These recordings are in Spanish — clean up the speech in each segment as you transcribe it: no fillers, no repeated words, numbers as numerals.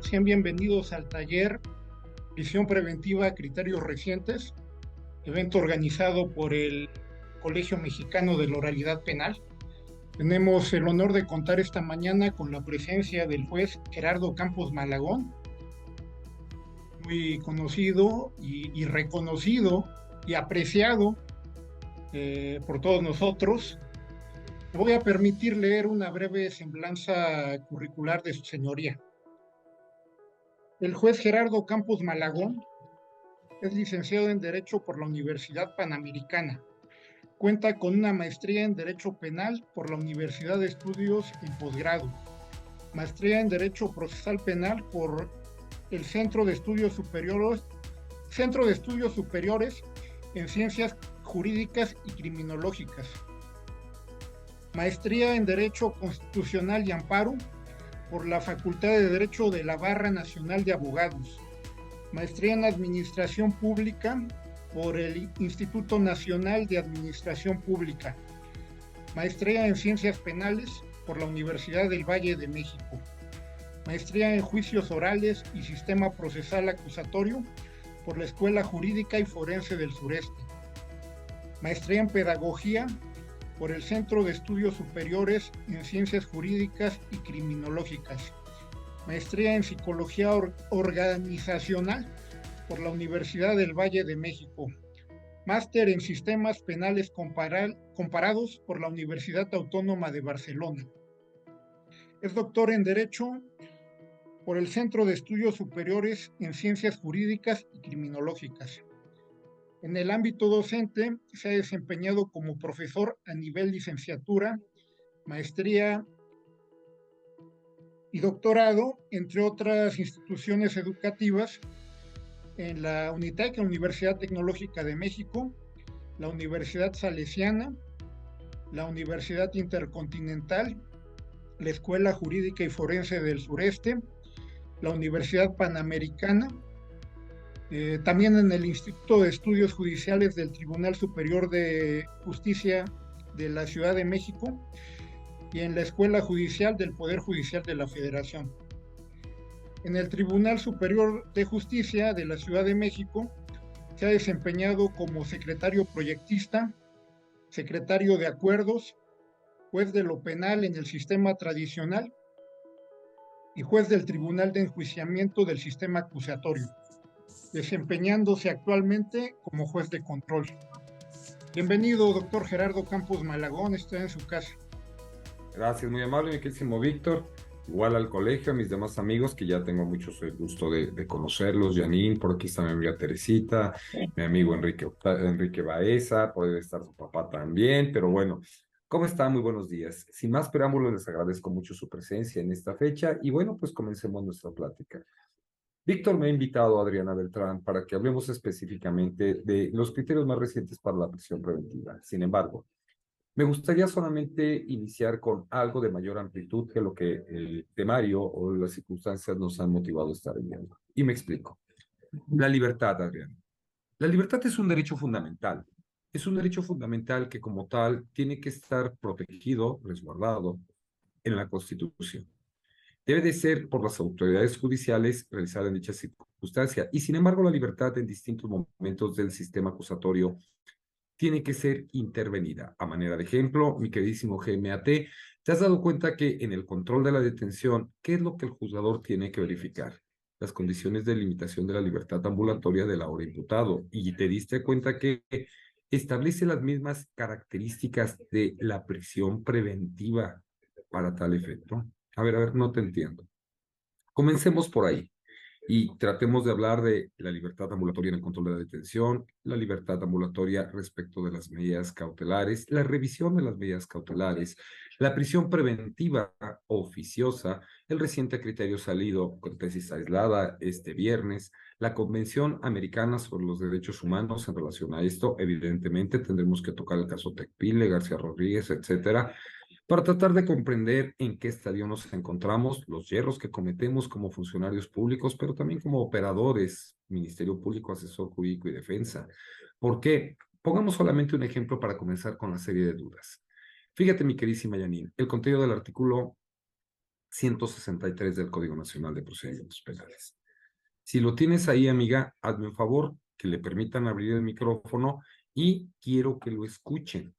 Sean bienvenidos al taller Prisión Preventiva, Criterios Recientes, evento organizado por el Colegio Mexicano de la Oralidad Penal. Tenemos el honor de contar esta mañana con la presencia del juez Gerardo Campos Malagón, muy conocido y reconocido y apreciado por todos nosotros. Me voy a permitir leer una breve semblanza curricular de su señoría. El juez Gerardo Campos Malagón es licenciado en Derecho por la Universidad Panamericana. Cuenta con una maestría en Derecho Penal por la Universidad de Estudios en Posgrado, maestría en Derecho Procesal Penal por el Centro de Estudios Superiores en Ciencias Jurídicas y Criminológicas, maestría en Derecho Constitucional y Amparo por la Facultad de Derecho de la Barra Nacional de Abogados, maestría en Administración Pública por el Instituto Nacional de Administración Pública, maestría en Ciencias Penales por la Universidad del Valle de México, maestría en Juicios Orales y Sistema Procesal Acusatorio por la Escuela Jurídica y Forense del Sureste, maestría en Pedagogía por el Centro de Estudios Superiores en Ciencias Jurídicas y Criminológicas, maestría en Psicología Organizacional por la Universidad del Valle de México, máster en Sistemas Penales Comparados por la Universidad Autónoma de Barcelona. Es doctor en Derecho por el Centro de Estudios Superiores en Ciencias Jurídicas y Criminológicas. En el ámbito docente se ha desempeñado como profesor a nivel licenciatura, maestría y doctorado, entre otras instituciones educativas, en la UNITEC, la Universidad Tecnológica de México, la Universidad Salesiana, la Universidad Intercontinental, la Escuela Jurídica y Forense del Sureste, la Universidad Panamericana, también en el Instituto de Estudios Judiciales del Tribunal Superior de Justicia de la Ciudad de México y en la Escuela Judicial del Poder Judicial de la Federación. En el Tribunal Superior de Justicia de la Ciudad de México se ha desempeñado como secretario proyectista, secretario de acuerdos, juez de lo penal en el sistema tradicional y juez del Tribunal de Enjuiciamiento del sistema acusatorio, desempeñándose actualmente como juez de control. Bienvenido, doctor Gerardo Campos Malagón, está en su casa. Gracias, muy amable, mi queridísimo Víctor. Igual al colegio, a mis demás amigos, que ya tengo mucho el gusto de conocerlos. Janine, por aquí está mi amiga Teresita, mi amigo Enrique Baeza, puede estar su papá también, pero bueno, ¿cómo están? Muy buenos días. Sin más preámbulos, les agradezco mucho su presencia en esta fecha y bueno, pues comencemos nuestra plática. Víctor me ha invitado a Adriana Beltrán para que hablemos específicamente de los criterios más recientes para la prisión preventiva. Sin embargo, me gustaría solamente iniciar con algo de mayor amplitud que lo que el temario o las circunstancias nos han motivado a estar viendo. Y me explico. La libertad, Adrián. La libertad es un derecho fundamental. Es un derecho fundamental que como tal tiene que estar protegido, resguardado en la Constitución. Debe de ser por las autoridades judiciales realizada en dicha circunstancia. Y sin embargo, la libertad en distintos momentos del sistema acusatorio tiene que ser intervenida. A manera de ejemplo, mi queridísimo GMAT, ¿te has dado cuenta que en el control de la detención, qué es lo que el juzgador tiene que verificar? Las condiciones de limitación de la libertad ambulatoria del ahora imputado. Y te diste cuenta que establece las mismas características de la prisión preventiva para tal efecto. A ver, no te entiendo. Comencemos por ahí y tratemos de hablar de la libertad ambulatoria en el control de la detención, la libertad ambulatoria respecto de las medidas cautelares, la revisión de las medidas cautelares, la prisión preventiva oficiosa, el reciente criterio salido con tesis aislada este viernes, la Convención Americana sobre los Derechos Humanos en relación a esto. Evidentemente tendremos que tocar el caso Tecpile, García Rodríguez, etcétera, para tratar de comprender en qué estadio nos encontramos, los hierros que cometemos como funcionarios públicos, pero también como operadores, Ministerio Público, Asesor Jurídico y Defensa. ¿Por qué? Pongamos solamente un ejemplo para comenzar con la serie de dudas. Fíjate, mi queridísima Janine, el contenido del artículo 163 del Código Nacional de Procedimientos Penales. Si lo tienes ahí, amiga, hazme un favor, que le permitan abrir el micrófono y quiero que lo escuchen.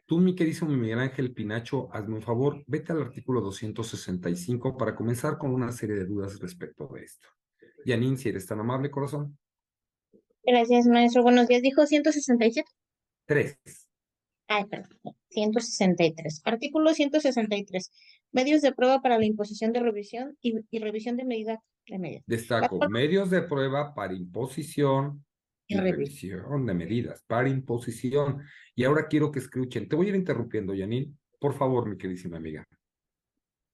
Tú, mi querido Miguel Ángel Pinacho, hazme un favor, vete al artículo 265 para comenzar con una serie de dudas respecto de esto. Janine, si eres tan amable, corazón. Gracias, maestro. Buenos días. ¿Dijo 167? 3. Ay, perdón. 163. Artículo 163. Medios de prueba para la imposición de revisión y revisión de medidas. Destaco, medios de prueba para imposición y revisión de medidas, para imposición. Y ahora quiero que escuchen. Te voy a ir interrumpiendo, Janine. Por favor, mi queridísima amiga.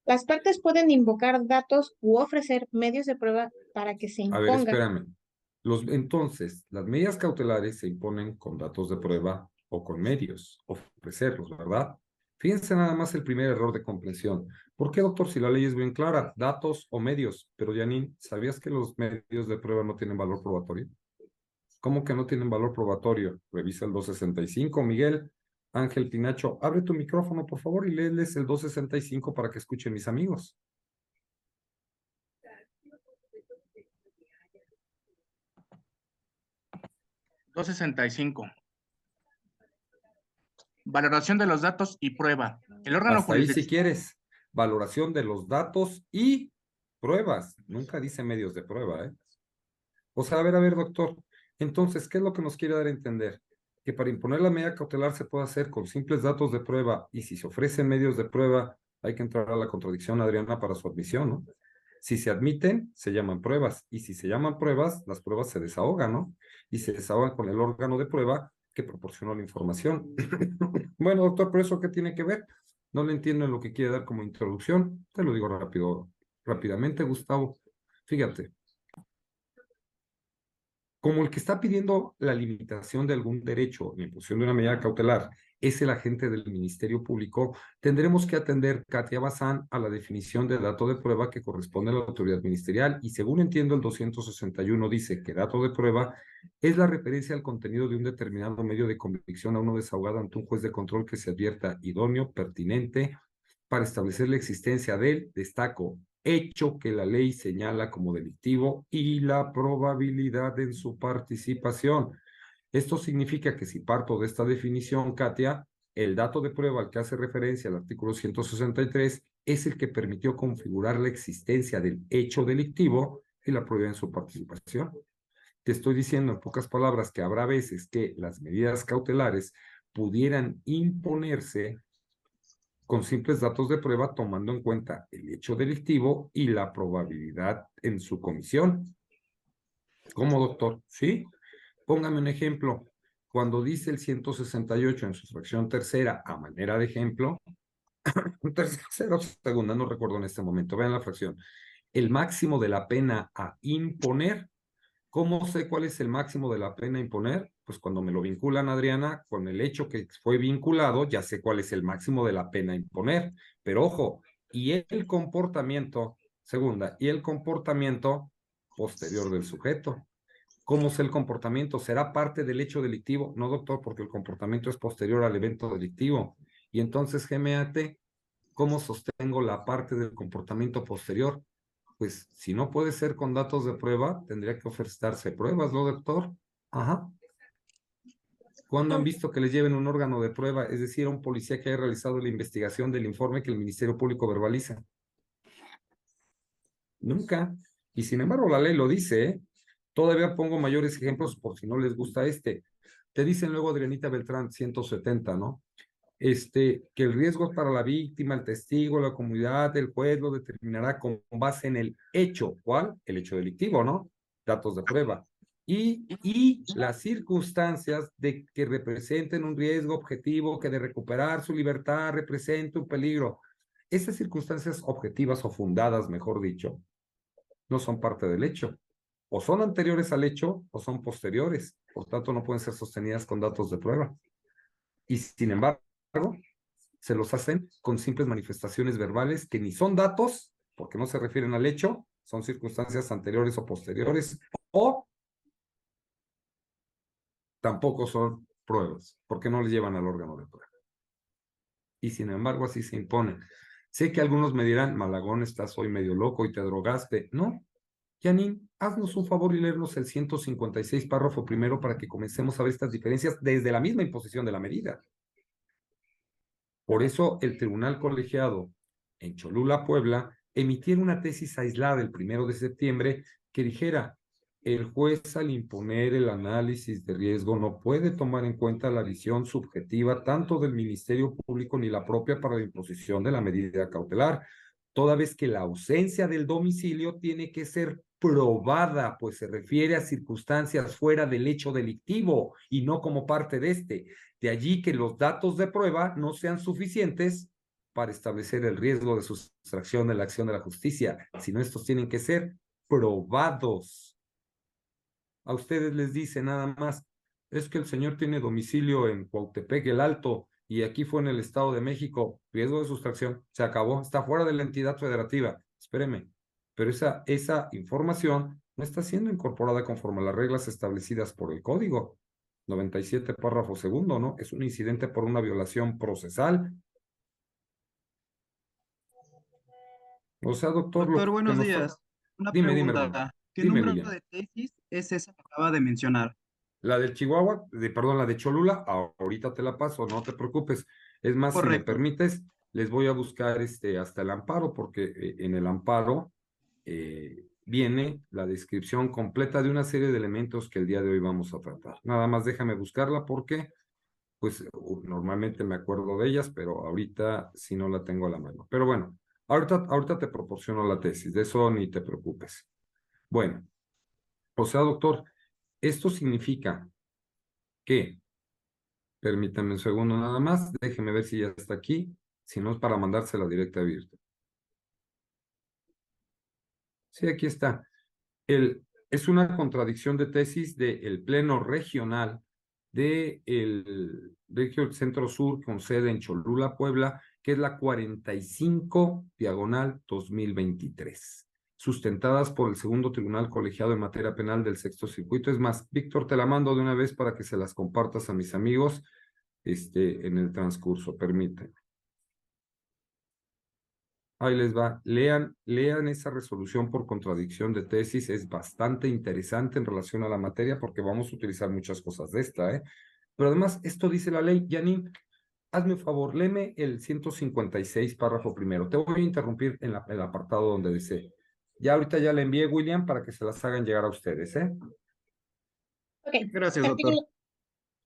Las partes pueden invocar datos u ofrecer medios de prueba para que se A ver, impongan. espérame. Entonces, las medidas cautelares se imponen con datos de prueba o con medios, ofrecerlos, ¿verdad? Fíjense nada más el primer error de comprensión. ¿Por qué, doctor, si la ley es bien clara? Datos o medios. Pero, Janine, ¿sabías que los medios de prueba no tienen valor probatorio? ¿Cómo que no tienen valor probatorio? Revisa el 265, Miguel. Ángel Pinacho, abre tu micrófono, por favor, y léeles el 265 para que escuchen mis amigos. Valoración de los datos y prueba. El órgano Hasta ahí si jurisdiccional. quieres. Valoración de los datos y pruebas. Nunca dice medios de prueba, ¿eh? O sea, a ver, doctor. Entonces, ¿qué es lo que nos quiere dar a entender? Que para imponer la medida cautelar se puede hacer con simples datos de prueba y si se ofrecen medios de prueba, hay que entrar a la contradicción, Adriana, para su admisión, ¿no? Si se admiten, se llaman pruebas y si se llaman pruebas, las pruebas se desahogan, ¿no? Y se desahogan con el órgano de prueba que proporcionó la información. Bueno, doctor, ¿pero eso qué tiene que ver? No le entiendo en lo que quiere dar como introducción. Te lo digo rápidamente, Gustavo. Fíjate, como el que está pidiendo la limitación de algún derecho, la imposición de una medida cautelar, es el agente del Ministerio Público, tendremos que atender, Katia Bazán, a la definición de dato de prueba que corresponde a la autoridad ministerial. Y según entiendo, el 261 dice que dato de prueba es la referencia al contenido de un determinado medio de convicción a uno desahogado ante un juez de control que se advierta idóneo, pertinente, para establecer la existencia del, destaco, hecho que la ley señala como delictivo y la probabilidad en su participación. Esto significa que si parto de esta definición, Katia, el dato de prueba al que hace referencia el artículo 163 es el que permitió configurar la existencia del hecho delictivo y la probabilidad en su participación. Te estoy diciendo en pocas palabras que habrá veces que las medidas cautelares pudieran imponerse con simples datos de prueba tomando en cuenta el hecho delictivo y la probabilidad en su comisión. ¿Cómo, doctor? ¿Sí? Póngame un ejemplo. Cuando dice el 168 en su fracción tercera, a manera de ejemplo, tercera o segunda, no recuerdo en este momento, vean la fracción, el máximo de la pena a imponer. ¿Cómo sé cuál es el máximo de la pena a imponer? Pues cuando me lo vinculan, Adriana, con el hecho que fue vinculado, ya sé cuál es el máximo de la pena a imponer. Pero ojo, y el comportamiento, segunda, y el comportamiento posterior del sujeto. ¿Cómo sé el comportamiento? ¿Será parte del hecho delictivo? No, doctor, porque el comportamiento es posterior al evento delictivo. Y entonces, GMAT, ¿cómo sostengo la parte del comportamiento posterior? Pues si no puede ser con datos de prueba, tendría que ofertarse pruebas, ¿no, doctor? Ajá. ¿Cuándo han visto que les lleven un órgano de prueba, es decir, a un policía que haya realizado la investigación del informe que el Ministerio Público verbaliza? Nunca. Y sin embargo, la ley lo dice, ¿eh? Todavía pongo mayores ejemplos por si no les gusta este. Te dicen luego, Adrianita Beltrán, 170, ¿no? Que el riesgo para la víctima, el testigo, la comunidad, el juez lo determinará con base en el hecho. ¿Cuál? El hecho delictivo, ¿no? Datos de prueba. Y las circunstancias de que representen un riesgo objetivo que de recuperar su libertad represente un peligro. Esas circunstancias objetivas o fundadas, mejor dicho, no son parte del hecho. O son anteriores al hecho o son posteriores. Por tanto, no pueden ser sostenidas con datos de prueba. Y sin embargo, se los hacen con simples manifestaciones verbales que ni son datos, porque no se refieren al hecho, son circunstancias anteriores o posteriores, o tampoco son pruebas, porque no le llevan al órgano de prueba. Y sin embargo, así se imponen. Sé que algunos me dirán, Malagón, estás hoy medio loco y te drogaste. No, Janine, haznos un favor y leernos el 156 párrafo primero para que comencemos a ver estas diferencias desde la misma imposición de la medida. Por eso el tribunal colegiado en Cholula, Puebla, emitiera una tesis aislada el 1 de septiembre que dijera, el juez al imponer el análisis de riesgo no puede tomar en cuenta la visión subjetiva tanto del Ministerio Público ni la propia para la imposición de la medida cautelar, toda vez que la ausencia del domicilio tiene que ser probada, pues se refiere a circunstancias fuera del hecho delictivo y no como parte de este. De allí que los datos de prueba no sean suficientes para establecer el riesgo de sustracción de la acción de la justicia, sino estos tienen que ser probados. A ustedes les dice nada más, es que el señor tiene domicilio en Cuautepec el Alto y aquí fue en el Estado de México, riesgo de sustracción, se acabó, está fuera de la entidad federativa. Espéreme, pero esa información no está siendo incorporada conforme a las reglas establecidas por el Código 97, párrafo segundo, ¿no? Es un incidente por una violación procesal. O sea, doctor, Doctor, lo que buenos nosotros... días. Una Dime, hermano. pregunta. ¿Qué Dime, número Lilian. de tesis es esa que acaba de mencionar? La del Chihuahua, perdón, la de Cholula, ahorita te la paso, no te preocupes. Es más, si me Correcto. permites, les voy a buscar hasta el amparo, porque en el amparo viene la descripción completa de una serie de elementos que el día de hoy vamos a tratar. Nada más déjame buscarla porque, pues, normalmente me acuerdo de ellas, pero ahorita sí no la tengo a la mano. Pero bueno, ahorita te proporciono la tesis, de eso ni te preocupes. Bueno, o sea, doctor, esto significa que, permítame un segundo nada más, déjeme ver si ya está aquí, si no es para mandársela directa abierta. Sí, aquí está. Es una contradicción de tesis del Pleno Regional del Regio Centro Sur con sede en Cholula, Puebla, que es la 45/2023, sustentadas por el segundo Tribunal Colegiado en Materia Penal del Sexto Circuito. Es más, Víctor, te la mando de una vez para que se las compartas a mis amigos en el transcurso, permíteme. Ahí les va. Lean esa resolución por contradicción de tesis. Es bastante interesante en relación a la materia porque vamos a utilizar muchas cosas de esta, ¿eh? Pero además, esto dice la ley. Janine, hazme un favor, léeme el 156, párrafo primero. Te voy a interrumpir en el apartado donde dice. Ya ahorita ya le envié, William, para que se las hagan llegar a ustedes, ¿eh? Ok. Gracias, doctor.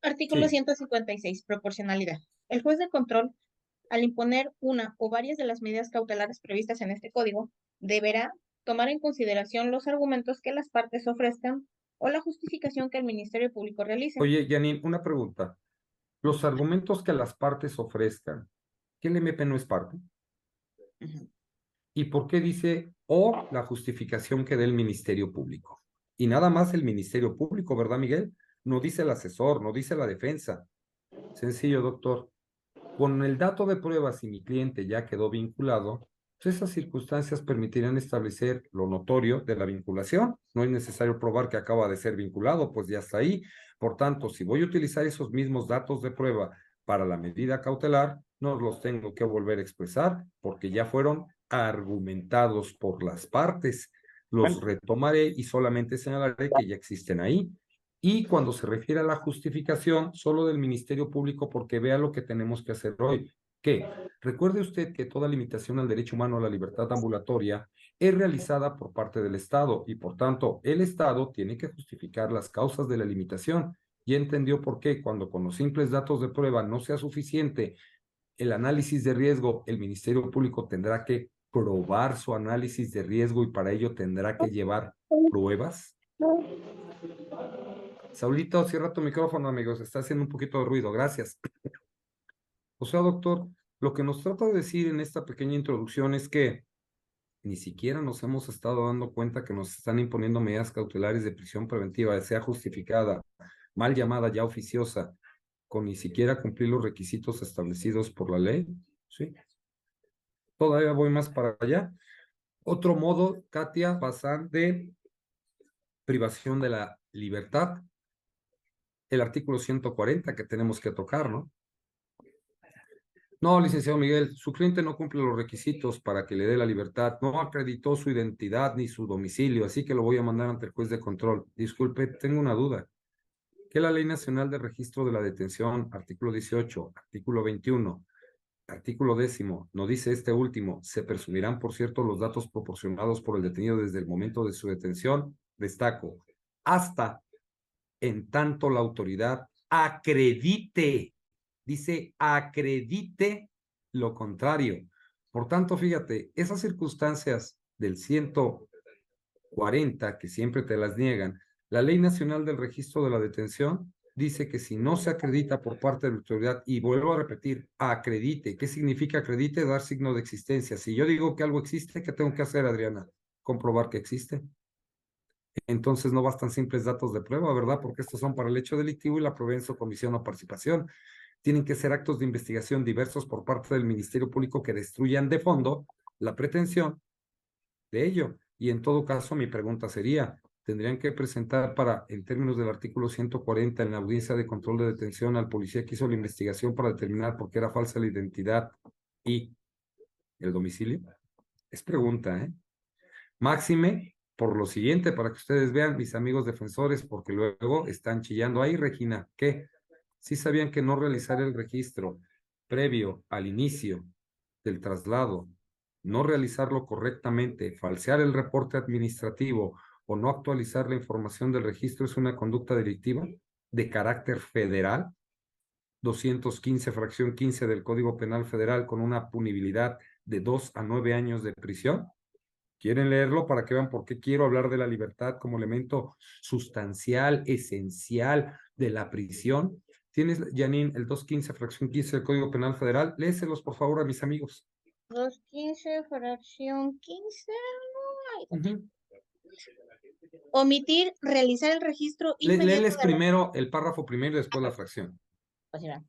Artículo Sí. 156, proporcionalidad. El juez de control, al imponer una o varias de las medidas cautelares previstas en este código, deberá tomar en consideración los argumentos que las partes ofrezcan o la justificación que el Ministerio Público realice. Oye, Janine, una pregunta. Los argumentos que las partes ofrezcan, ¿qué el MP no es parte? ¿Y por qué dice o la justificación que dé el Ministerio Público? Y nada más el Ministerio Público, ¿verdad, Miguel? No dice el asesor, no dice la defensa. Sencillo, doctor. Con el dato de prueba, si mi cliente ya quedó vinculado, pues esas circunstancias permitirán establecer lo notorio de la vinculación. No es necesario probar que acaba de ser vinculado, pues ya está ahí. Por tanto, si voy a utilizar esos mismos datos de prueba para la medida cautelar, no los tengo que volver a expresar porque ya fueron argumentados por las partes. Los retomaré y solamente señalaré que ya existen ahí. Y cuando se refiere a la justificación, solo del Ministerio Público, porque vea lo que tenemos que hacer hoy. ¿Qué? Recuerde usted que toda limitación al derecho humano a la libertad ambulatoria es realizada por parte del Estado y, por tanto, el Estado tiene que justificar las causas de la limitación. Ya entendió por qué cuando con los simples datos de prueba no sea suficiente el análisis de riesgo, el Ministerio Público tendrá que probar su análisis de riesgo y para ello tendrá que llevar pruebas. Saulito, cierra tu micrófono, amigos. Está haciendo un poquito de ruido. Gracias. O sea, doctor, lo que nos trata de decir en esta pequeña introducción es que ni siquiera nos hemos estado dando cuenta que nos están imponiendo medidas cautelares de prisión preventiva, sea justificada, mal llamada ya oficiosa, con ni siquiera cumplir los requisitos establecidos por la ley. Sí. Todavía voy más para allá. Otro modo, Katia, Bazán, de privación de la libertad. El artículo 140 que tenemos que tocar, ¿no? No, licenciado Miguel, su cliente no cumple los requisitos para que le dé la libertad, no acreditó su identidad ni su domicilio, así que lo voy a mandar ante el juez de control. Disculpe, tengo una duda. ¿Qué la Ley Nacional de Registro de la Detención, artículo 18, artículo 21, artículo 10, no dice este último, se presumirán, por cierto, los datos proporcionados por el detenido desde el momento de su detención, destaco, hasta en tanto la autoridad acredite, dice acredite lo contrario. Por tanto, fíjate, esas circunstancias del 140 que siempre te las niegan, la Ley Nacional del Registro de la Detención dice que si no se acredita por parte de la autoridad, y vuelvo a repetir, acredite. ¿Qué significa acredite? Dar signo de existencia. Si yo digo que algo existe, ¿qué tengo que hacer, Adriana? Comprobar que existe. Entonces no bastan simples datos de prueba, ¿verdad? Porque estos son para el hecho delictivo y la proveniencia, comisión o participación. Tienen que ser actos de investigación diversos por parte del Ministerio Público que destruyan de fondo la pretensión de ello. Y en todo caso, mi pregunta sería, ¿tendrían que presentar en términos del artículo 140 en la audiencia de control de detención al policía que hizo la investigación para determinar por qué era falsa la identidad y el domicilio? Es pregunta, ¿eh? Máxime, por lo siguiente, para que ustedes vean, mis amigos defensores, porque luego están chillando ahí, Regina, ¿qué? ¿Sí sabían que no realizar el registro previo al inicio del traslado, no realizarlo correctamente, falsear el reporte administrativo o no actualizar la información del registro es una conducta delictiva de carácter federal? 215, fracción 15 del Código Penal Federal, con una punibilidad de 2 a 9 años de prisión. ¿Quieren leerlo para que vean por qué quiero hablar de la libertad como elemento sustancial, esencial de la prisión? ¿Tienes, Janine, el 215, fracción 15 del Código Penal Federal? Léeselos, por favor, a mis amigos. 215, fracción 15. Uh-huh. Omitir realizar el registro inmediato. Léeles primero el párrafo primero y después la fracción. Pues mira.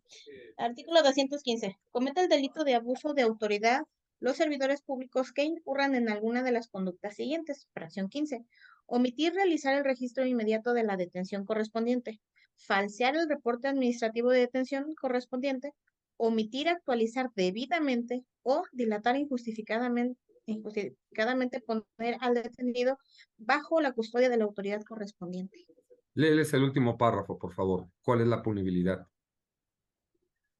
Artículo 215. Comete el delito de abuso de autoridad los servidores públicos que incurran en alguna de las conductas siguientes. Fracción 15. Omitir realizar el registro inmediato de la detención correspondiente. Falsear el reporte administrativo de detención correspondiente. Omitir actualizar debidamente o dilatar injustificadamente poner al detenido bajo la custodia de la autoridad correspondiente. Léeles el último párrafo, por favor. ¿Cuál es la punibilidad?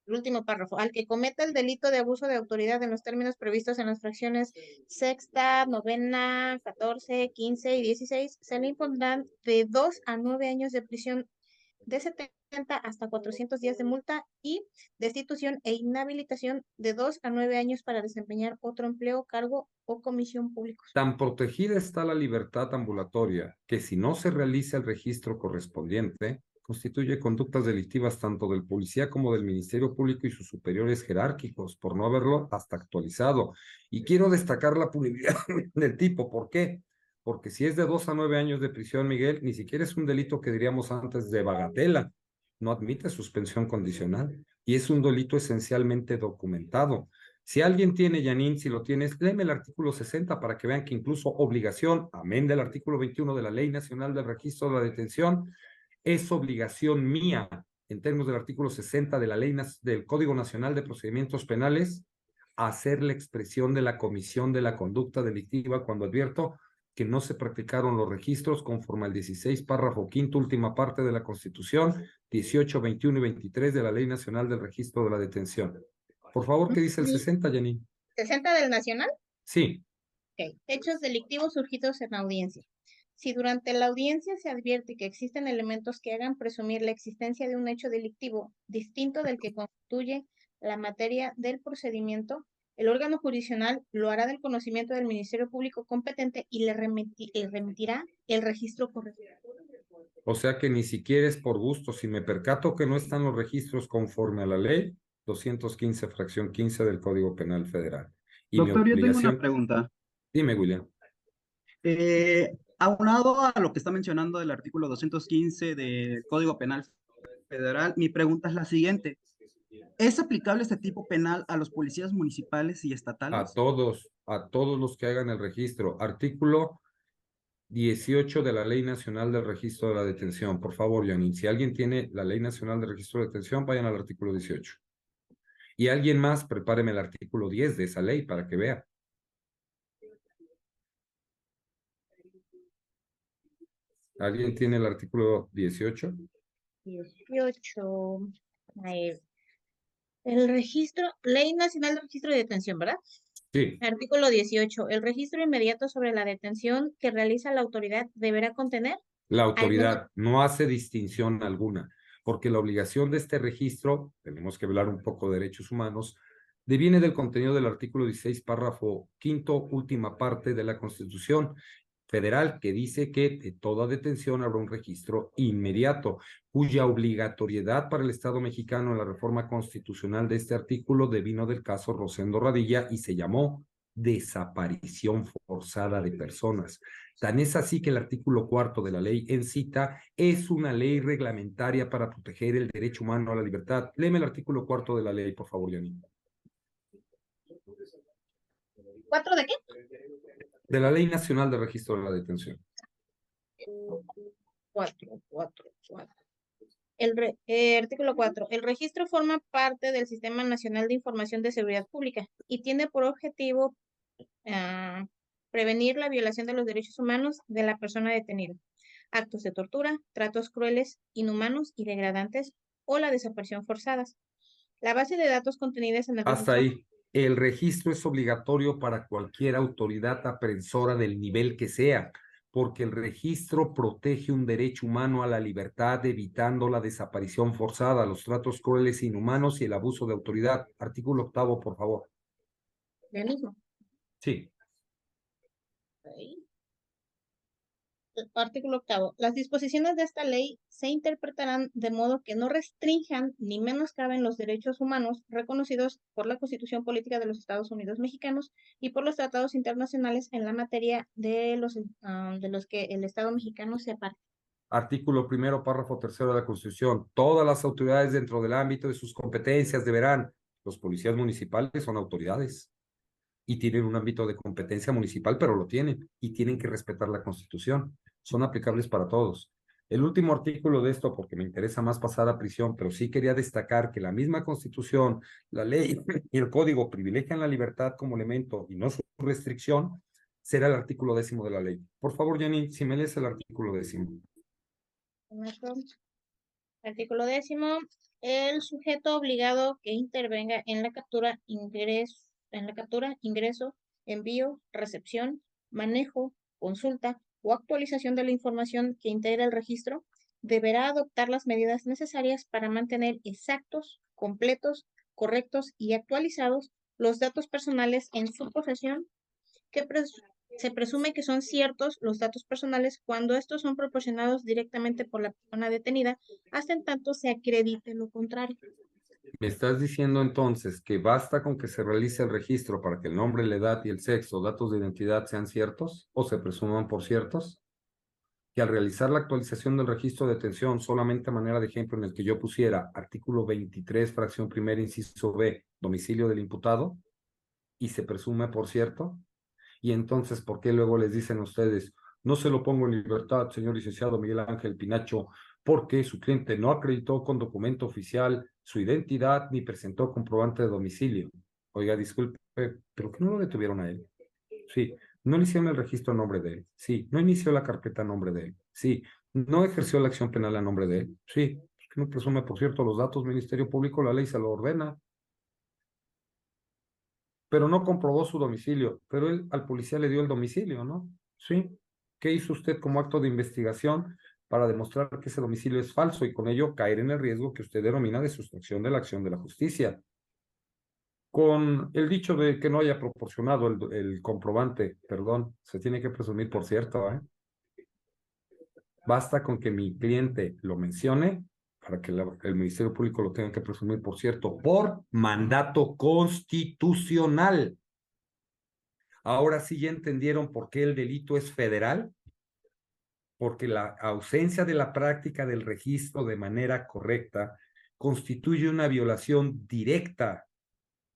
El último párrafo. Al que cometa el delito de abuso de autoridad en los términos previstos en las fracciones sexta, novena, 14, 15 y 16, se le impondrán de 2 a 9 años de prisión, de 70 hasta 400 días de multa y destitución e inhabilitación de 2 a 9 años para desempeñar otro empleo, cargo o comisión pública. Tan protegida está la libertad ambulatoria que si no se realiza el registro correspondiente, constituye conductas delictivas tanto del policía como del Ministerio Público y sus superiores jerárquicos, por no haberlo hasta actualizado. Y quiero destacar la punibilidad del tipo. ¿Por qué? Porque si es de 2 a 9 años de prisión, Miguel, ni siquiera es un delito que diríamos antes de bagatela. No admite suspensión condicional y es un delito esencialmente documentado. Si alguien tiene, Janine, si lo tienes, léeme el artículo 60 para que vean que incluso obligación, amén del artículo 21 de la Ley Nacional del Registro de la Detención, es obligación mía, en términos del artículo 60 de la Ley del Código Nacional de Procedimientos Penales, hacer la expresión de la comisión de la conducta delictiva cuando advierto que no se practicaron los registros conforme al 16, párrafo quinto, última parte de la Constitución, 18, 21 y 23 de la Ley Nacional del Registro de la Detención. Por favor, ¿qué dice el 60, Janine? ¿60 del Nacional? Sí. Okay. Hechos delictivos surgidos en audiencia. Si durante la audiencia se advierte que existen elementos que hagan presumir la existencia de un hecho delictivo distinto del que constituye la materia del procedimiento, el órgano jurisdiccional lo hará del conocimiento del Ministerio Público competente y le remitirá el registro correspondiente. O sea que ni siquiera es por gusto. Si me percato que no están los registros conforme a la ley 215, fracción 15 del Código Penal Federal. Y Doctor, yo tengo una pregunta. Dime, William. Aunado a lo que está mencionando del artículo 215 del Código Penal Federal, mi pregunta es la siguiente. ¿Es aplicable este tipo penal a los policías municipales y estatales? A todos los que hagan el registro. Artículo 18 de la Ley Nacional del Registro de la Detención. Por favor, Janine, si alguien tiene la Ley Nacional del Registro de Detención, vayan al artículo 18. Y alguien más, prepáreme el artículo 10 de esa ley para que vea. ¿Alguien tiene el artículo 18? 18. A ver, el registro, Ley Nacional de Registro de Detención, ¿verdad? Sí. Artículo 18. El registro inmediato sobre la detención que realiza la autoridad deberá contener La alguna. autoridad no hace distinción alguna, porque la obligación de este registro, tenemos que hablar un poco de derechos humanos, deviene del contenido del artículo 16, párrafo quinto, última parte de la Constitución Federal, que dice que de toda detención habrá un registro inmediato, cuya obligatoriedad para el Estado mexicano en la reforma constitucional de este artículo devino del caso Rosendo Radilla y se llamó desaparición forzada de personas. Tan es así que el artículo 4 de la ley en cita es una ley reglamentaria para proteger el derecho humano a la libertad. Léeme el artículo 4 de la ley, por favor, Janine. ¿Cuatro de qué? De la Ley Nacional de Registro de la Detención. 4. Artículo 4. El registro forma parte del Sistema Nacional de Información de Seguridad Pública y tiene por objetivo prevenir la violación de los derechos humanos de la persona detenida, actos de tortura, tratos crueles, inhumanos y degradantes o la desaparición forzadas. La base de datos contenida en el Hasta registro. ahí. El registro es obligatorio para cualquier autoridad aprensora del nivel que sea, porque el registro protege un derecho humano a la libertad, evitando la desaparición forzada, los tratos crueles e inhumanos y el abuso de autoridad. Artículo 8, por favor. ¿El mismo? Sí. Okay. Artículo 8. Las disposiciones de esta ley se interpretarán de modo que no restrinjan ni menoscaben los derechos humanos reconocidos por la Constitución Política de los Estados Unidos Mexicanos y por los tratados internacionales en la materia de los que el Estado mexicano se aparte. Artículo 1, párrafo 3 de la Constitución. Todas las autoridades dentro del ámbito de sus competencias deberán, los policías municipales son autoridades y tienen un ámbito de competencia municipal, pero lo tienen y tienen que respetar la Constitución. Son aplicables para todos. El último artículo de esto, porque me interesa más pasar a prisión, pero sí quería destacar que la misma Constitución, la ley y el Código privilegian la libertad como elemento y no su restricción, será el artículo 10 de la ley. Por favor, Janine, si me lees el artículo 10. Artículo 10. El sujeto obligado que intervenga en la captura, ingreso, envío, recepción, manejo, consulta o actualización de la información que integra el registro deberá adoptar las medidas necesarias para mantener exactos, completos, correctos y actualizados los datos personales en su posesión que se presume que son ciertos los datos personales cuando estos son proporcionados directamente por la persona detenida, hasta en tanto se acredite lo contrario. ¿Me estás diciendo entonces que basta con que se realice el registro para que el nombre, la edad y el sexo, datos de identidad sean ciertos o se presuman por ciertos? Que al realizar la actualización del registro de detención, solamente a manera de ejemplo en el que yo pusiera artículo 23, fracción primera, inciso B, domicilio del imputado, y se presume por cierto, y entonces, ¿por qué luego les dicen a ustedes, no se lo pongo en libertad, señor licenciado Miguel Ángel Pinacho, porque su cliente no acreditó con documento oficial su identidad ni presentó comprobante de domicilio? Oiga, disculpe, ¿pero qué no lo detuvieron a él? Sí. ¿No le hicieron el registro a nombre de él? Sí. ¿No inició la carpeta a nombre de él? Sí. ¿No ejerció la acción penal a nombre de él? Sí. Pues que no presume, por cierto, los datos, Ministerio Público, la ley se lo ordena. Pero no comprobó su domicilio, pero él al policía le dio el domicilio, ¿no? Sí. ¿Qué hizo usted como acto de investigación para demostrar que ese domicilio es falso y con ello caer en el riesgo que usted denomina de sustracción de la acción de la justicia? Con el dicho de que no haya proporcionado el comprobante, perdón, se tiene que presumir por cierto, ¿eh? Basta con que mi cliente lo mencione para que el Ministerio Público lo tenga que presumir por cierto, por mandato constitucional. Ahora sí ya entendieron por qué el delito es federal, porque la ausencia de la práctica del registro de manera correcta constituye una violación directa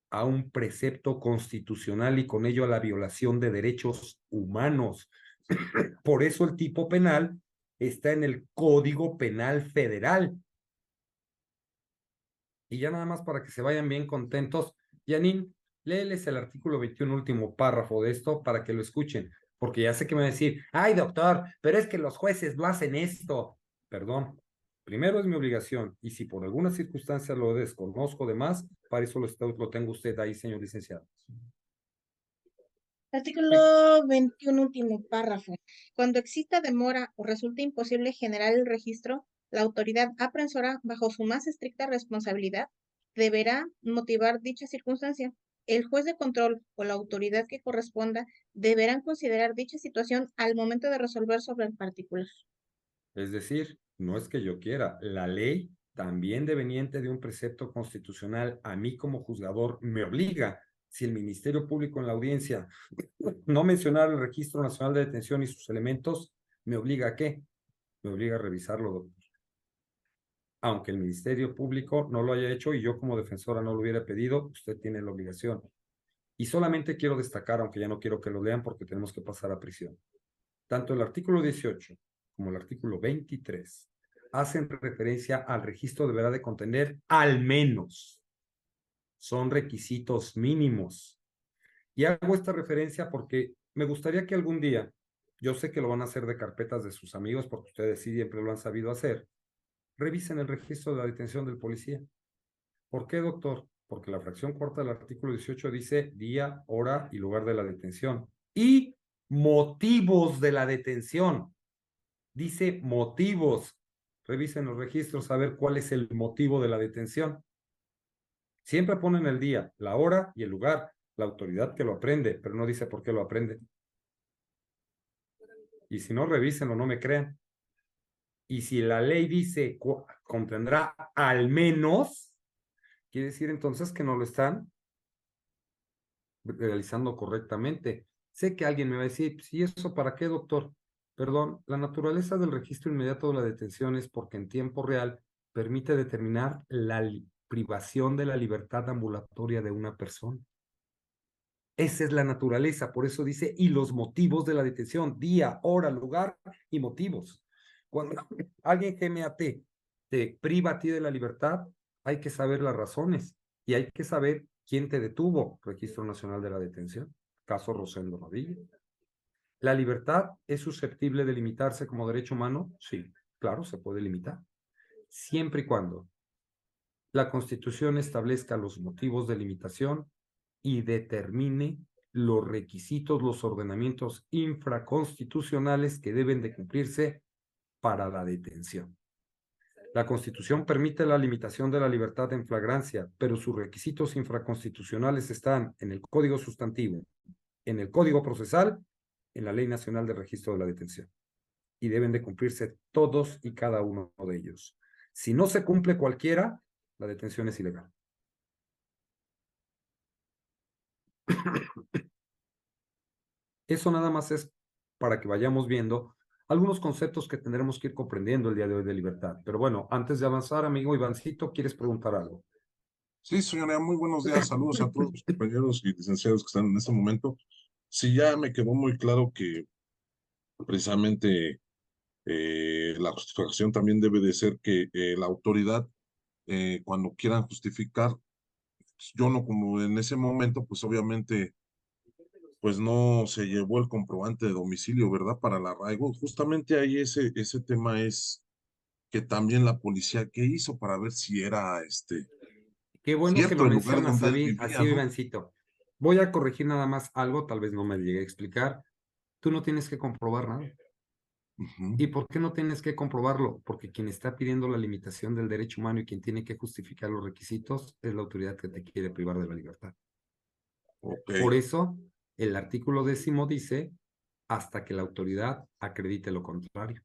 a un precepto constitucional y con ello a la violación de derechos humanos. Por eso el tipo penal está en el Código Penal Federal. Y ya nada más para que se vayan bien contentos, Janine, léeles el artículo 21, último párrafo de esto, para que lo escuchen, porque ya sé que me van a decir, ay, doctor, pero es que los jueces no hacen esto. Perdón, primero es mi obligación, y si por alguna circunstancia lo desconozco de más, para eso lo tengo usted ahí, señor licenciado. Artículo 21, último párrafo. Cuando exista demora o resulte imposible generar el registro, la autoridad aprensora, bajo su más estricta responsabilidad, deberá motivar dicha circunstancia. El juez de control o la autoridad que corresponda deberán considerar dicha situación al momento de resolver sobre el particular. Es decir, no es que yo quiera, la ley, también deveniente de un precepto constitucional, a mí como juzgador me obliga, si el Ministerio Público en la audiencia no mencionar el Registro Nacional de Detención y sus elementos, ¿me obliga a qué? Me obliga a revisarlo, doctor. Aunque el Ministerio Público no lo haya hecho y yo como defensora no lo hubiera pedido, usted tiene la obligación. Y solamente quiero destacar, aunque ya no quiero que lo lean porque tenemos que pasar a prisión. Tanto el artículo 18 como el artículo 23 hacen referencia al registro deberá de contener al menos. Son requisitos mínimos. Y hago esta referencia porque me gustaría que algún día, yo sé que lo van a hacer de carpetas de sus amigos porque ustedes sí siempre lo han sabido hacer, revisen el registro de la detención del policía. ¿Por qué, doctor? Porque la fracción cuarta del artículo 18 dice día, hora y lugar de la detención. Y motivos de la detención. Dice motivos. Revisen los registros a ver cuál es el motivo de la detención. Siempre ponen el día, la hora y el lugar. La autoridad que lo aprende, pero no dice por qué lo aprende. Y si no, revísenlo, no me crean. Y si la ley dice contendrá al menos, quiere decir entonces que no lo están realizando correctamente. Sé que alguien me va a decir, ¿y eso para qué, doctor? Perdón, la naturaleza del registro inmediato de la detención es porque en tiempo real permite determinar la privación de la libertad ambulatoria de una persona. Esa es la naturaleza, por eso dice, y los motivos de la detención, día, hora, lugar y motivos. Cuando alguien GMAT te priva a ti de la libertad, hay que saber las razones y hay que saber quién te detuvo. Registro Nacional de la Detención, caso Rosendo Novilla. ¿La libertad es susceptible de limitarse como derecho humano? Sí, claro, se puede limitar. Siempre y cuando la Constitución establezca los motivos de limitación y determine los requisitos, los ordenamientos infraconstitucionales que deben de cumplirse para la detención. La Constitución permite la limitación de la libertad en flagrancia, pero sus requisitos infraconstitucionales están en el Código Sustantivo, en el Código Procesal, en la Ley Nacional de Registro de la Detención. Y deben de cumplirse todos y cada uno de ellos. Si no se cumple cualquiera, la detención es ilegal. Eso nada más es para que vayamos viendo algunos conceptos que tendremos que ir comprendiendo el día de hoy de libertad. Pero bueno, antes de avanzar, amigo Ivancito, ¿quieres preguntar algo? Sí, señora, muy buenos días. Saludos a todos los compañeros y licenciados que están en este momento. Sí, ya me quedó muy claro que precisamente la justificación también debe de ser que la autoridad, cuando quieran justificar, yo no como en ese momento, pues obviamente, pues no se llevó el comprobante de domicilio, ¿verdad? Para el arraigo. Justamente ahí ese tema es que también la policía, ¿qué hizo para ver si era Qué bueno que cierto lo el lugar mencionas, donde él así, vivía, ¿no? Ivancito. Voy a corregir nada más algo, tal vez no me llegue a explicar. Tú no tienes que comprobar nada. Ujú. ¿Y por qué no tienes que comprobarlo? Porque quien está pidiendo la limitación del derecho humano y quien tiene que justificar los requisitos es la autoridad que te quiere privar de la libertad. Ok. Por eso, el artículo 10 dice, hasta que la autoridad acredite lo contrario.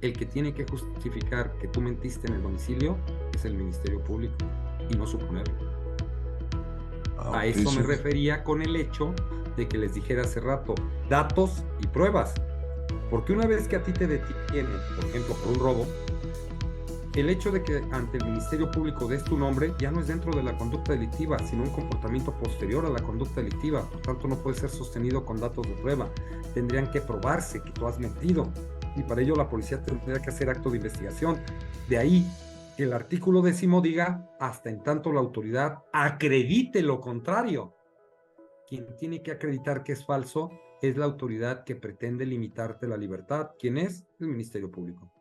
El que tiene que justificar que tú mentiste en el domicilio es el Ministerio Público y no suponerlo. A eso me refería con el hecho de que les dijera hace rato, datos y pruebas. Porque una vez que a ti te detienen, por ejemplo, por un robo, el hecho de que ante el Ministerio Público des tu nombre ya no es dentro de la conducta delictiva, sino un comportamiento posterior a la conducta delictiva. Por tanto, no puede ser sostenido con datos de prueba. Tendrían que probarse que tú has mentido. Y para ello la policía tendría que hacer acto de investigación. De ahí que el artículo 10 diga hasta en tanto la autoridad acredite lo contrario. Quien tiene que acreditar que es falso es la autoridad que pretende limitarte la libertad. ¿Quién es? El Ministerio Público.